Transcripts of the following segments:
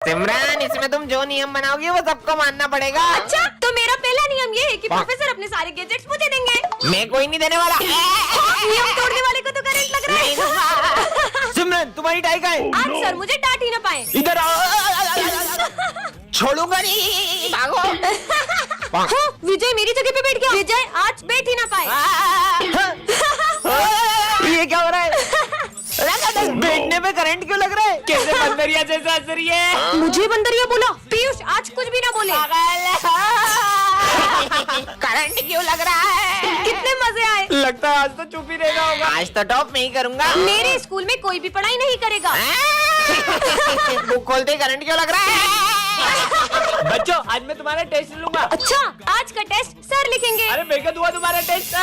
सिमरन, इसमें तुम जो नियम बनाओगी वो सबको मानना पड़ेगा। अच्छा, तो मेरा पहला नियम ये है कि प्रोफेसर अपने सारे गैजेट्स मुझे देंगे। मैं कोई नहीं देने वाला। नियम तोड़ने वाले को तो करंट लग रहा है। सिमरन, तुम्हारी टाई कहाँ है? आज सर मुझे डांट ही ना पाए। इधर आओ। छोड़ूंगा नहीं, भागो। हाँ, विजय मेरी जगह पे बैठ गया। विजय आज बैठ ही ना पाए। ये क्या हो रहा है? बैठने में करंट क्यों लग रहा है? कैसे बंदरिया जैसा हंस रही है? मुझे बंदरिया बोला? पीयूष आज कुछ भी ना बोले। करंट क्यों लग रहा है? कितने मजे आए। लगता है आज तो चुप ही रहना होगा। आज तो टॉप मैं ही करूंगा। मेरे स्कूल में कोई भी पढ़ाई नहीं करेगा। बुक खोलते करंट क्यों लग रहा है? बच्चों, आज मैं तुम्हारा टेस्ट लूंगा। अच्छा, आज का टेस्ट सर लिखेंगे। अरे बेकार हुआ तुम्हारा टेस्ट।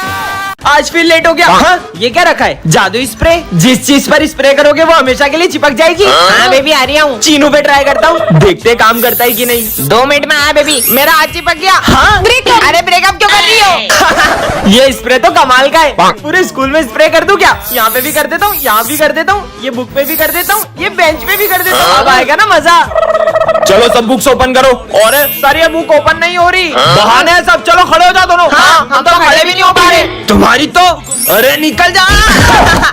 आज फिर लेट हो गया। हाँ, ये क्या रखा है? जादू स्प्रे। जिस चीज पर स्प्रे करोगे वो हमेशा के लिए चिपक जाएगी। हाँ बेबी, आ रही हूँ। चीनू पे ट्राई करता हूँ, देखते काम करता है कि नहीं। 2 मिनट में आया बेबी, मेरा हाथ चिपक गया। हाँ, ब्रेकअप। अरे ब्रेकअप क्यों कर रही हो? ये स्प्रे तो कमाल का है। पूरे स्कूल में स्प्रे कर दूं क्या? यहाँ पे भी कर देता हूँ, यहाँ भी कर देता हूँ, ये बुक पे भी कर देता हूँ, ये बेंच पे भी कर देता हूँ। अब आएगा ना मजा। चलो सब बुक्स ओपन करो। और सर ये बुक ओपन नहीं हो रही। बहाने हैं सब, चलो खड़े हो जाओ दोनों। हाँ, हम तो खड़े भी नहीं हो पा रहे। तुम्हारी तो, अरे निकल जा।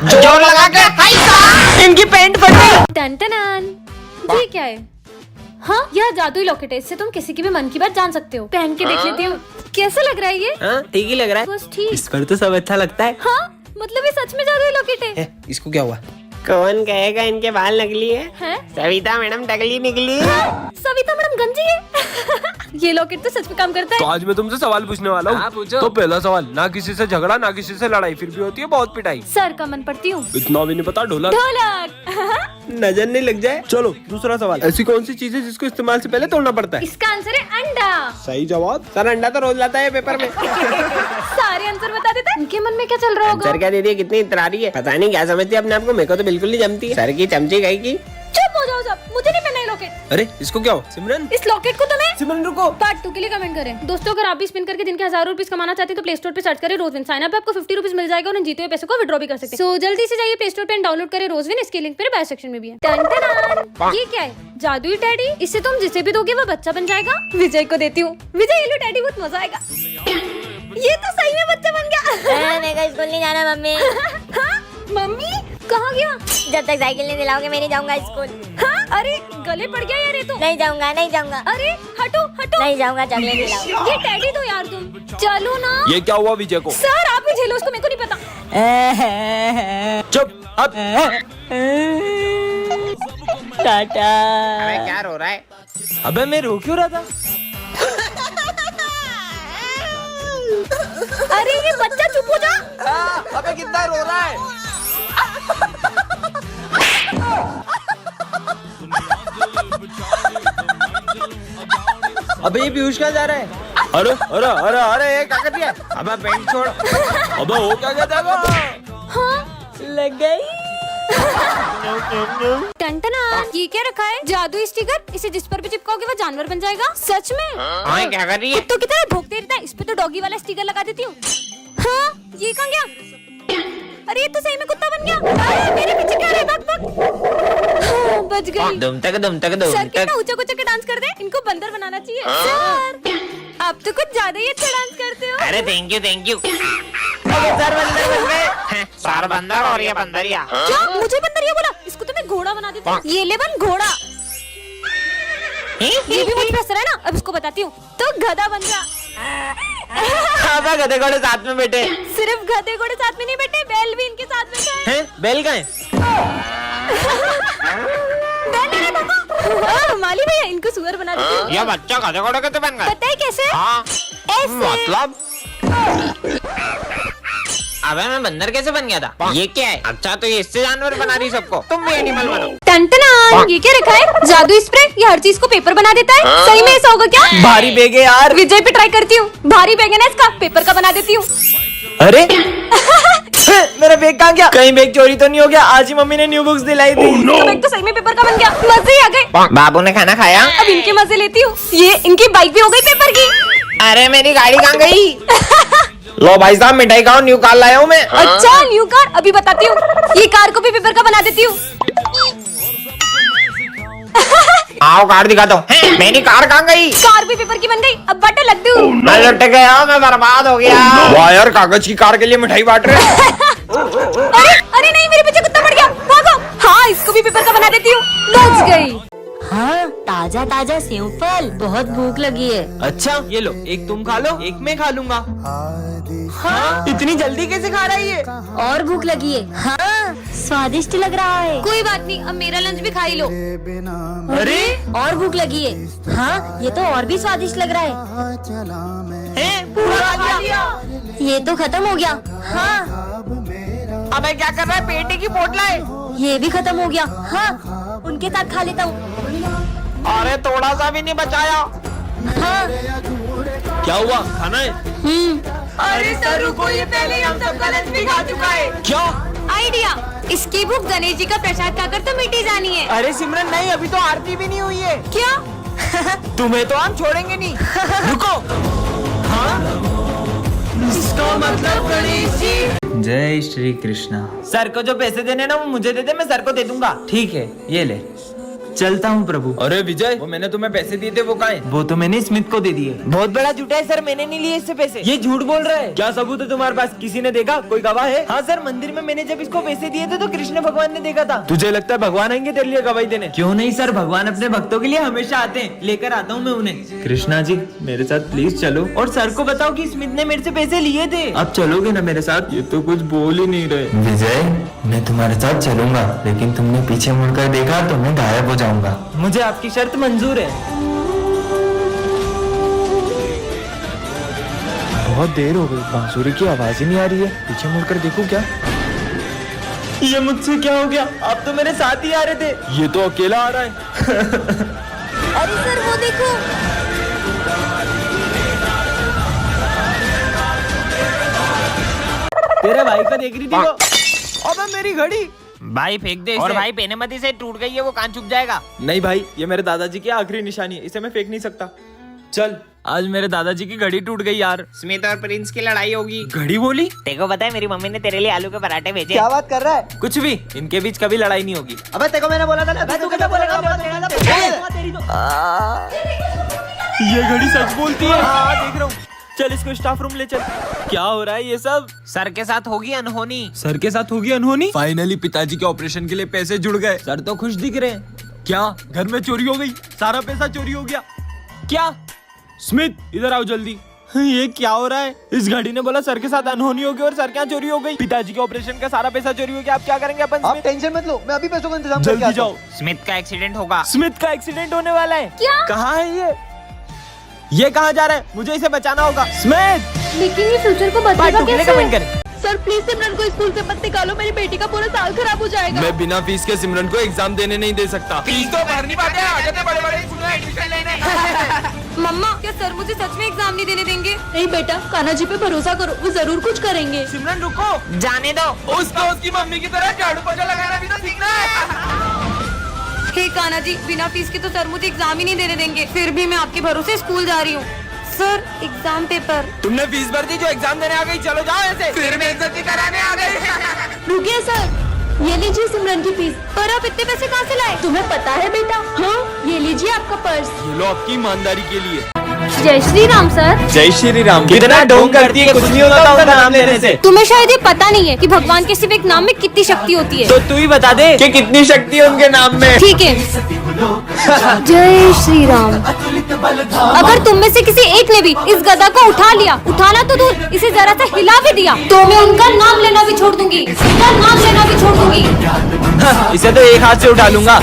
जोर लगा के हाय सा। इनकी पैंट फट गई। टन ये क्या है? हाँ, यह जादुई लॉकेट है। इससे तुम किसी की भी मन की बात जान सकते हो। पहन के देख लेती हूँ कैसा लग रहा है ये। हाँ, ठीक ही लग रहा है। बस ठीक। इस पर तो सब अच्छा लगता है। हाँ, मतलब ये सच में जादुई लॉकेट है। इसको क्या हुआ? कौन कहेगा इनके बाल नकली है? हैं? सविता मैडम टकली निकली। सविता मैडम गंजी है। ये लॉकेट तो सच में काम करता तो है। आज मैं तुमसे सवाल पूछने वाला हाँ, हूँ। पूछो। तो पहला सवाल, ना किसी से झगड़ा ना किसी से लड़ाई, फिर भी होती है बहुत पिटाई। सर का मन पड़ती हूँ। इतना भी नहीं पता ढोलक। ढोलक। नजर नहीं लग जाए। चलो दूसरा सवाल, ऐसी कौन सी चीज है जिसको इस्तेमाल से पहले तोड़ना पड़ता है? इसका आंसर है अंडा। सही जवाब। सर अंडा तो रोज लाता है पेपर में। सारे आंसर बता देता है। इनके मन में क्या चल रहा होगा? सर क्या दीदी है, कितनी इतरारी है। पता नहीं क्या समझती है अपने आप को। मेरे को तो बिल्कुल नहीं जमती। सर की चमची गई की। चुप हो जाओ सब, मुझे नहीं पहना ये लॉकेट। अरे इसको क्या हो? सिमरन, इस लॉकेट को तुम्हें सिमरन रुको। पार्ट 2 के लिए कमेंट करें। दोस्तों, अगर आप भी स्पिन करके दिन के 1000 रुपीज कमाना चाहते हैं तो प्ले स्टोर पे सर्च करें रोजविन। साइन अप आपको 50 रुपीज मिल जाएगा और उन जीते हुए पैसे को विड्रॉ भी कर सकते हैं। सो जल्दी से जाइए प्ले स्टोर पे डाउनलोड करें रोजविन। इसके लिंक मेरे बायो सेक्शन में भी है। टन। ये क्या है? जादुई टैडी। इससे तुम जिसे भी दोगे वो बच्चा बन जाएगा। विजय को देती हूँ। विजय ये लो टैडी, बहुत मजा आएगा। ये तो सही में बच्चा बन गया। मेरे को स्कूल नहीं जाना मम्मी। हाँ? मम्मी कहाँ गया? जब तक साइकिल नहीं दिलाओगे मैं नहीं जाऊंगा स्कूल। हाँ? अरे गले पड़ गया यार ये तो। नहीं जाऊंगा नहीं जाऊंगा अरे हटो हटो। नहीं जाऊंगा, चॉकलेट दिलाओ। ये टैडी दो यार तुम। चलो ना। ये क्या हुआ विजय को? सर आप ही झेलो उसको, मेरे को नहीं पता। चुप। अब टाटा। अरे क्या रो रहा है? अबे मैं रो क्यों रहा था? अरे ये बच्चा चुप हो जा। अबे कितना रो रहा है? अबे ये पीयूष कहाँ जा रहा है? अरे अरे अरे अरे ये क्या कर दिया? अबे पेंट छोड़। अबे वो क्या कहता है? हाँ लग गई। टंटना, ये क्या रखा है? जादुई स्टिकर। इसे जिस पर भी चिपकाओगे वो जानवर बन जाएगा। सच में? हाँ, क्या कर रही है? तो कितना भोंकते रहता है। इस पे तो डॉगी वाला स्टिकर लगा देती हूँ। हाँ, ये कहाँ गया? अरे ये तो सही में कुत्ता बन गया। अरे मेरे पीछे क्या है? भाग भाग। हाँ, बच गई। दुम तक दुम तक दुम सर तक। कितना ऊंचा ऊंचा के डांस कर दे। इनको बंदर बनाना चाहिए। सर आप तो कुछ ज्यादा ही अच्छा डांस करते हो। अरे thank you thank you. Sir बंदर बन गए। सर बंदर और ये बंदरिया। क्या मुझे बंदरिया बोला? इसको तो मैं घोड़ा बना देती हूँ। ये ले बन घोड़ा। ये भी मुझ पे असर है ना। अब इसको बताती हूँ। तो गधा बन जा। अबे गधे घोड़े साथ में बैठे सिर्फ गधे घोड़े साथ में नहीं बैठे, बैल भी इनके साथ बैठा है। हैं? बैल कहाँ है? बैल है बाबा। माली भैया इनको सुअर बना देती हूँ। ये बच्चा गधे घोड़े कैसे बन गए? पता है कैसे? हाँ, ऐसे। मतलब अबे मैं बंदर कैसे बन गया था? ये क्या है? अच्छा तो ये इससे जानवर बना रही सबको। तुम भी एनिमल बनो। टंटना, ये क्या रखा है? जादुई स्प्रे। ये हर चीज को पेपर बना देता है। सही में ऐसा होगा क्या? भारी बैग है यार। विजय पे ट्राई करती हूँ। भारी बैग है ना इसका, पेपर का बना देती हूँ। अरे मेरा बैग कहाँ गया? कहीं बैग चोरी तो नहीं हो गया? आज ही मम्मी ने न्यू बुक्स दिलाई थी। तो बैग तो सही में पेपर का बन गया। मजे ही आ गए। बाबू ने खाना खाया? अब इनके मजे लेती हूँ। ये इनकी बाइक भी हो गई पेपर की। अरे मेरी गाड़ी कहाँ गई? लो भाई साहब मिठाई खाओ, न्यू कार लाया हूँ मैं। अच्छा न्यू कार, अभी बताती हूँ। ये कार को भी पेपर का बना देती हूँ। आओ कार दिखाता हूँ। मेरी कार कहाँ गई? कार भी पेपर की बन गई, अब बटा लड्डू। मैं लुट गया, मैं बर्बाद हो गया। वाह यार, कागज की कार के लिए मिठाई बांट रहे हैं। अरे अरे नहीं, मेरे पीछे कुत्ता पड़ गया, भागो। हाँ, इसको भी पेपर का बना देती हूँ। बच गई। हाँ, ताजा ताजा सेव फल, बहुत भूख लगी है। अच्छा ये लो, एक तुम खा लो, एक मैं खा लूंगा। हाँ? इतनी जल्दी कैसे खा रहा है ये? और भूख लगी है। हाँ, स्वादिष्ट लग रहा है। कोई बात नहीं, अब मेरा लंच भी खा ही लो। अरे और भूख लगी है। हाँ, ये तो और भी स्वादिष्ट लग रहा है। पूरा खा लिया। ये तो खत्म हो गया। हाँ, अबे क्या कर रहा है? पेटे की पोटला है। ये भी खत्म हो गया। हाँ, उनके साथ खा लेता हूँ। अरे थोड़ा सा भी नहीं बचाया। हाँ। क्या हुआ, खाना है? अरे सर रुको, ये पहले हम सबका लंच भी खा चुका है। क्या? आइडिया, इसकी भूख गणेश जी का प्रसाद खाकर तो मिटी जानी है। अरे सिमरन नहीं, अभी तो आरती भी नहीं हुई है। क्या? तुम्हें तो हम छोड़ेंगे नहीं। रुको। हाँ? इसका मतलब गणेश जी। जय श्री कृष्णा। सर को जो पैसे देने ना वो मुझे दे दे, मैं सर को दे दूंगा। ठीक है, ये ले। चलता हूँ प्रभु। अरे विजय, वो मैंने तुम्हें पैसे दिए थे, वो कहाँ है? वो तो मैंने स्मिथ को दे दिए। बहुत बड़ा झूठा है सर, मैंने नहीं लिए इससे पैसे। ये झूठ बोल रहा है। क्या सबूत है तुम्हारे पास? किसी ने देखा? कोई गवाह है? हाँ सर, मंदिर में मैंने जब इसको पैसे दिए थे तो कृष्ण भगवान ने देखा था। तुझे लगता है भगवान आएंगे तेरे लिए गवाही देने? क्यों नहीं सर, भगवान अपने भक्तों के लिए हमेशा आते हैं, लेकर आता हूँ मैं उन्हें। कृष्णा जी मेरे साथ प्लीज चलो, और सर को बताओ कि स्मिथ ने मेरे से पैसे लिए थे। अब चलोगे ना मेरे साथ? ये तो कुछ बोल ही नहीं रहे। विजय मैं तुम्हारे साथ चलूंगा, लेकिन तुमने पीछे मुड़कर देखा तो मैं गायब हो जाऊंगा। मुझे आपकी शर्त मंजूर है। बहुत देर हो गई, बांसुरी की आवाज ही नहीं आ रही है। पीछे मुड़कर देखूं क्या? ये मुझसे क्या हो गया? आप तो मेरे साथ ही आ रहे थे। ये तो अकेला आ रहा है। अरे सर वो देखो। तेरे भाई को देख रही थी वो। अबे मेरी घड़ी। भाई फेंक दे और भाई पहने मत, इसे टूट गई है, वो कान चुप जाएगा। नहीं भाई, ये मेरे दादाजी की आखिरी निशानी है, इसे मैं फेंक नहीं सकता। चल, आज मेरे दादाजी की घड़ी टूट गई यार। स्मिथ और प्रिंस की लड़ाई होगी। घड़ी बोली? तेको पता है मेरी मम्मी ने तेरे लिए आलू के पराठे भेजे। क्या बात कर रहा है? कुछ भी, इनके बीच कभी लड़ाई नहीं होगी। अबे तेको मैंने बोला था ना। तू कैसे बोलेगा? ये घड़ी सच बोलती है। हाँ देख रहा हूँ। चल इसको स्टाफ रूम ले चल। क्या हो रहा है ये सब? सर के साथ होगी अनहोनी। सर के साथ होगी अनहोनी? फाइनली पिताजी के ऑपरेशन के लिए पैसे जुड़ गए। सर तो खुश दिख रहे हैं। क्या घर में चोरी हो गई? सारा पैसा चोरी हो गया क्या? स्मिथ इधर आओ जल्दी। ये क्या हो रहा है? इस घड़ी ने बोला सर के साथ अनहोनी होगी और सर क्या चोरी हो गई? पिताजी के ऑपरेशन का सारा पैसा चोरी हो गया। आप क्या करेंगे अपन? आप टेंशन मत लो, मैं अभी पैसों का इंतजाम करके जल्दी आता जाओ। हूँ। स्मिथ का एक्सीडेंट होगा। स्मिथ का एक्सीडेंट होने वाला है। क्या? कहाँ है ये कहाँ जा रहा है? मुझे इसे बचाना होगा। स्मिथ लेकिन ये फ्यूचर को बचाएगा कैसे? कमेंट कर। सर प्लीज सिमरन को स्कूल से मत निकालो, मेरी बेटी का पूरा साल खराब हो जाएगा। मैं बिना फीस के सिमरन को एग्जाम देने नहीं दे सकता। फीस तो भर नहीं पाते, आ जाते बड़े-बड़े स्कूल में एडमिशन लेने। मम्मा क्या सर मुझे सच में एग्जाम नहीं देने देंगे? नहीं बेटा, कान्हा जी पे भरोसा करो, वो जरूर कुछ करेंगे। सिमरन रुको, जाने दो। उसको उसकी मम्मी की तरह झाड़ू पोछा लगाना भी तो सीखना है। हे कान्हा जी, बिना फीस के तो सर मुझे एग्जाम ही नहीं देने देंगे, फिर भी मैं आपके भरोसे स्कूल जा रही हूँ। Sir exam paper. तुमने फीस भर दी जो एग्जाम देने आ गई, चलो जाओ ऐसे। फिर मैं इज्जत कराने आ गई। रुकिए सर, ये लीजिए सिमरन की फीस। पर आप इतने पैसे कहाँ से लाए? तुम्हें पता है बेटा? हाँ, ये लीजिए आपका पर्स। ये लो आपकी ईमानदारी के लिए। जय श्री राम सर। जय श्री राम। कितना ढोंग करती है, कुछ नहीं होता उनका नाम लेने से। तुम्हें शायद ये पता नहीं है कि भगवान के सिर्फ एक नाम में कितनी शक्ति होती है। तो तू ही बता दे कि कितनी शक्ति है उनके नाम में। ठीक है। जय श्री राम। अगर तुम में से किसी एक ने भी इस गदा को उठा लिया, उठाना तो दूर, इसे जरा सा हिला भी दिया, तो मैं उनका नाम लेना भी छोड़ दूंगी, उनका नाम लेना भी छोड़ दूंगी। इसे तो एक हाथ से उठा लूंगा।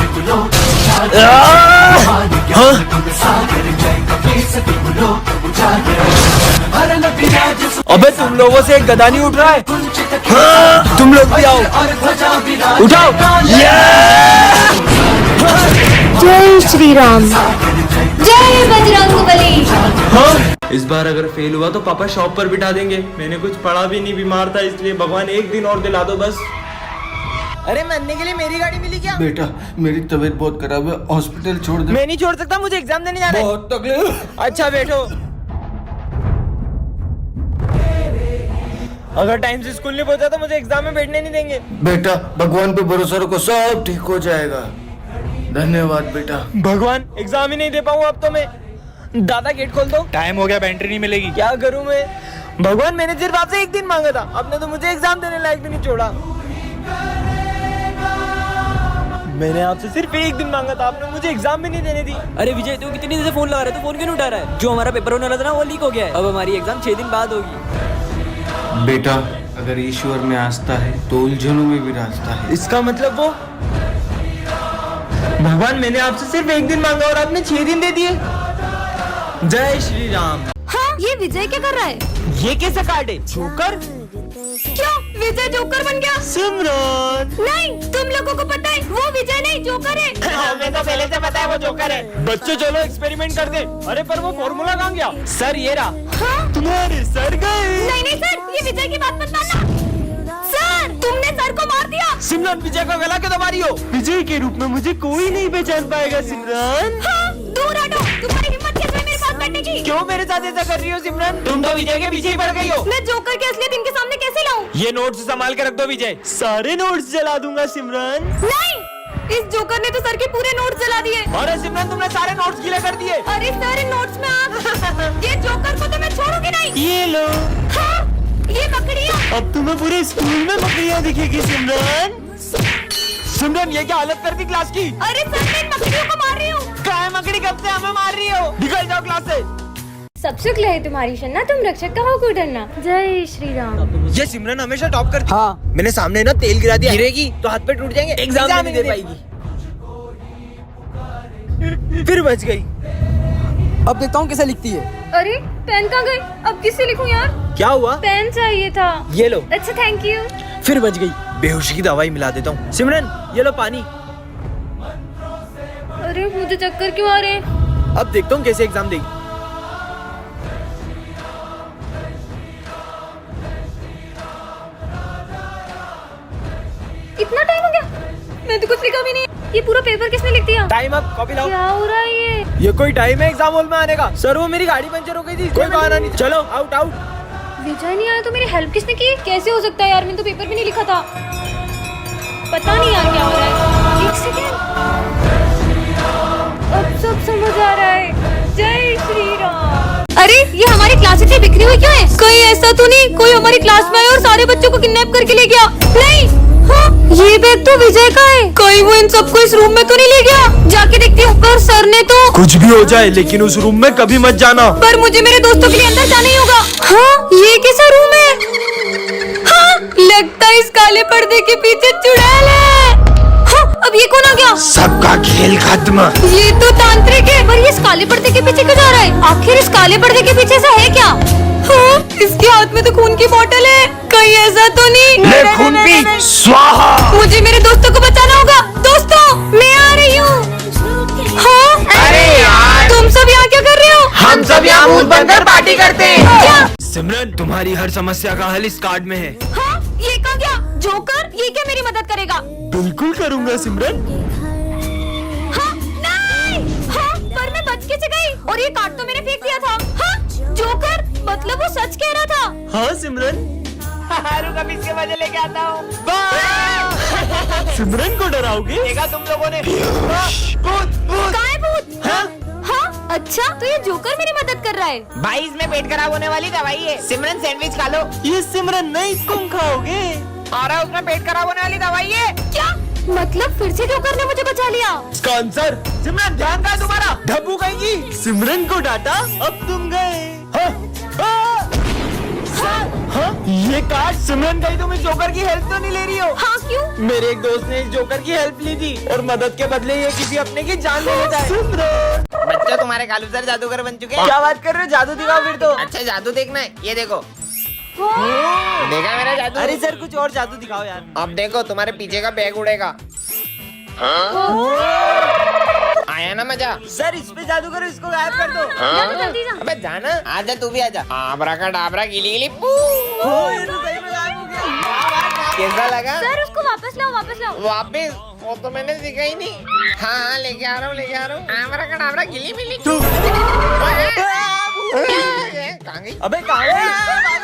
अबे तुम लोगों से एक गदा नहीं उठ रहा है। तुम लोग भी आओ, उठाओ। जय श्री राम। जय बजरंगबली। इस बार अगर फेल हुआ तो पापा शॉप पर बिठा देंगे। मैंने कुछ पढ़ा भी नहीं, बीमार था, इसलिए भगवान एक दिन और दिला दो बस। अरे मरने के लिए मेरी गाड़ी मिली क्या? बेटा मेरी तबीयत बहुत खराब है, हॉस्पिटल छोड़ दे। मैं नहीं छोड़ सकता, मुझे एग्जाम देने जाना है। बहुत तकलीफ। अच्छा बैठो। अगर टाइम से स्कूल नहीं पहुंचा तो मुझे एग्जाम में बैठने नहीं देंगे। बेटा भगवान पे भरोसा रखो, सब ठीक हो जाएगा। धन्यवाद बेटा। भगवान एग्जाम ही नहीं दे पाऊँ अब तो मैं। दादा गेट खोल दो। टाइम हो गया, एंट्री नहीं मिलेगी। क्या करूँ मैं? भगवान मैंने सिर्फ आपसे एक दिन मांगा था, आपने तो मुझे एग्जाम देने लायक भी नहीं छोड़ा। मैंने आपसे सिर्फ एक दिन मांगा था, आपने मुझे एग्जाम भी नहीं देने दी। अरे विजय, तू कितनी देर से फोन लगा रहा है? तू फोन क्यों नहीं उठा रहा है? जो हमारा पेपर होने वाला था ना, वो लीक हो गया है। अब हमारी एग्जाम 6 दिन बाद होगी। बेटा अगर ईश्वर में आस्था है तो उलझनों में भी रास्ता है। इसका मतलब वो भगवान, मैंने आपसे सिर्फ एक दिन मांगा और आपने 6 दिन दे दिए। जय श्री राम। हाँ, ये विजय क्या कर रहा है? ये कैसा कार्ड है? जोकर? क्यों विजय जोकर बन गया? सिमरन, नहीं, तुम लोगों को पता है वो विजय नहीं जोकर है। हमें तो पहले से पता है वो जोकर है। बच्चों चलो एक्सपेरिमेंट कर दे। अरे पर वो फॉर्मूला कहाँ गया? सर ये रहा। हाँ? तुम्हारे सर गए। नहीं सर, ये विजय की बात मत मानना। सर तुमने सर को मार दिया। सिमरन विजय का गला क्यों दबा रही हो? विजय के रूप में मुझे कोई नहीं पहचान पाएगा सिमरन। हाँ, दूर हटो। तुम्हारी हिम्मत कैसे है मेरे पास बैठने की? क्यों मेरे साथ ऐसा कर रही हो सिमरन? तुम तो विजय के पीछे ही पड़ गई हो। मैं जोकर की असलियत इनके सामने कैसे लाऊं? ये नोट्स संभाल के रख दो विजय। सारे नोट्स जला दूंगा सिमरन। नहीं, इस जोकर ने तो सर के पूरे नोट्स जला दिए। अरे सिमरन, तुमने सारे नोट्स गीले कर दिए। अरे सर, इन नोट्स में आग। ये जोकर को तो मैं छोड़ूंगी नहीं। ये लो। हाँ, ये मकड़ियाँ। अब तुम्हें पूरे स्कूल में मकड़ियाँ दिखेगी सिमरन। सिमरन ये क्या हालत कर दी क्लास की? अरे सर, मैं इन मकड़ियों को मार रही हूँ। काय मकड़ी कब से हमें मार रही हो? निकल जाओ क्लास से। सब शुक्ल है तुम्हारी शन्ना, तुम रक्षक का हो को डरना। जय श्री राम। ये सिमरन हमेशा टॉप करती। हाँ, मैंने सामने ना तेल गिरा दिया, गिरेगी तो हाथ पे टूट जाएंगे, एग्जाम नहीं दे पाएगी। फिर बच गई। अब देखता हूँ कैसे लिखती है। अरे पेन कहाँ गई? अब किससे लिखूं यार? क्या हुआ? पेन चाहिए था। ये लो। अच्छा थैंक यू। फिर बच गई। बेहोशी की दवाई मिला देता हूँ। सिमरन ये लो पानी। अरे मुझे चक्कर क्यों आ रहे हैं? अब देखता हूँ कैसे एग्जाम देगी। इतना टाइम हो गया, मैं तो कुछ लिखा भी नहीं। ये पूरा पेपर किसने लिख दिया? टाइम अप, कॉपी लाओ। क्या हो रहा है ये? ये कोई टाइम है एग्जाम हॉल में आने का? सर वो मेरी गाड़ी पंचर हो गई थी, कोई बहाना नहीं। चलो आउट आउट। विजय नहीं आया तो मेरी हेल्प किसने की? कैसे हो सकता है यार, मैंने तो पेपर भी नहीं लिखा था। पता नहीं यार क्या हो रहा है। एक सेकेंड, अब सब समझ आ रहा है। जय श्री राम। अरे ये हमारी क्लास इतनी बिखरी हुई क्यों है? कहीं ऐसा तो नहीं कोई हमारी क्लास में आया और सारे बच्चों को किडनैप करके ले गया? नहीं, हाँ, ये बैग तो विजय का है। कहीं वो इन सबको इस रूम में तो नहीं ले गया? जाके देखती हूँ। पर सर ने तो कुछ भी हो जाए लेकिन उस रूम में कभी मत जाना। पर मुझे मेरे दोस्तों के लिए अंदर जाना ही होगा। हाँ, ये कैसा रूम है? हाँ, लगता है इस काले पर्दे के पीछे चुड़ैल है। हाँ, अब ये कौन आ गया? सबका खेल खत्म। ये तो तांत्रिक है। पर ये इस काले पर्दे के पीछे क्यों जा रहा है? आखिर इस काले पर्दे के पीछे ऐसा है क्या? हाँ, इसके हाथ में तो खून की बोतल है। कहीं ऐसा तो नहीं? ले खून पी, स्वाहा। मुझे मेरे दोस्तों को बचाना होगा। दोस्तों मैं आ रही हूँ। हाँ? अरे यार, तुम सब यहाँ क्या कर रहे हो? हम सब यहाँ भूत बनकर पार्टी करते हैं। क्या? सिमरन तुम्हारी हर समस्या का हल इस कार्ड में है। हाँ, ये कहाँ गया? जोकर, ये क्या मेरी मदद करेगा? बिल्कुल करूँगा सिमरन। हाँ, नहीं, हाँ, पर मैं बच कैसे गई? और ये कार्ड तो मैंने फेंक दिया था। हाँ, जोकर, मतलब वो सच कह रहा था। हाँ सिमरन। रुक अभी इसके वजह लेके आता हूँ। सिमरन को डराओगे? देखा तुम लोगों ने? भूत भूत। कहाँ है भूत? हाँ? हाँ, अच्छा तो ये जोकर मेरी मदद कर रहा है। भाई इसमें पेट खराब होने वाली दवाई है। सिमरन सैंडविच खा लो। ये सिमरन नहीं, तुम खाओगे। और उसमें पेट खराब होने वाली दवाई है। क्या मतलब? फिर से जोकर ने मुझे बचा लिया? इसका आंसर सिमरन, ध्यान कहाँ तुम्हारा? ढब्बू कहेगी। सिमरन को डांटा, अब तुम गए। ये कार्ड सिमरन गई, तुम इस जोकर की हेल्प तो नहीं ले रही हो? हाँ, क्यों? मेरे एक दोस्त ने इस जोकर की हेल्प ली थी और मदद के बदले ये किसी अपने की जान ले लेता है। सिमरन, बच्चों तुम्हारे कालू सर जादूगर बन चुके हैं। क्या बात कर रहे हो? जादू दिखाओ फिर तो। अच्छा जादू देखना है, ये देखो। देखा मेरा जादू? अरे सर कुछ और जादू दिखाओ यार। अब देखो तुम्हारे पीछे का बैग उड़ेगा। आया ना मजा? सर इस पे जादू करो, इसको गायब कर दो। जल्दी जा। अबे जाना, आजा तू भी आजा। आबरा का डाबरा गिली गिली पू। ये तो सही में गायब हो गया। कैसा लगा? सर उसको वापस लाओ, वापस लाओ। वापिस? वो तो मैंने सीखा ही नहीं। हाँ लेके आ रहा हूँ, लेके आ रहा हूँ। आबरा का डाबरा गिली मिली। कहाँ गई? अबे कहाँ है?